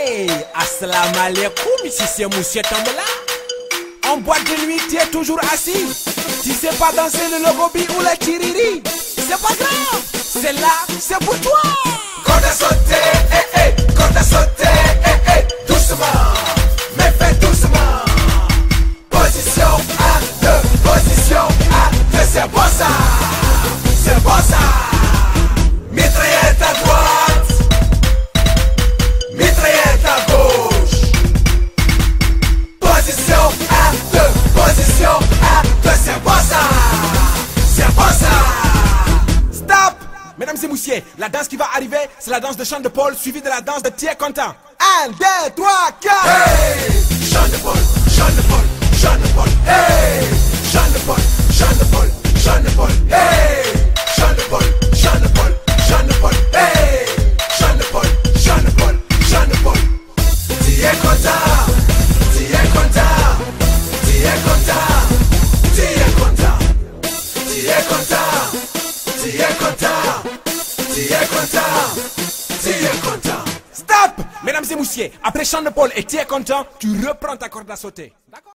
Hey, assalamu alaikum, si c'est Monsieur Tombola. En boîte de nuit, tu es toujours assis. Tu sais pas danser le logobi ou la chiriri. C'est pas grave, c'est là, c'est pour toi. Corde à sauter, corde à sauter, doucement, mais fais doucement. Position à 2, position à 2, c'est bon ça, c'est bon ça. Mitraillette à droite, mitraillette à gauche. Position à 2, position à 2, c'est bon ça, c'est bon ça. Stop! Mesdames et messieurs, la danse qui va arriver, c'est la danse de Chant de Paul suivie de la danse de Thierry Contant. 1, 2, 3, 4! Hey! Chant de Paul, Chant de Paul, Chant de Paul, hey! Chant de Paul, Chant de Paul, Chant de Paul, hey! Chant de Paul, Chant de Paul, Chant de Paul, hey! Chant de Paul, Chant de Paul, Chant de Paul. Thierry Contant, Thierry Contant, Thierry Contant, Thierry Contant, Thierry Contant, Thierry Contant, Thierry Contant, Thierry Contant. Stop! Mesdames et messieurs, après Chant de Paul et Thierry Contant, tu reprends ta corde à sauter. D'accord?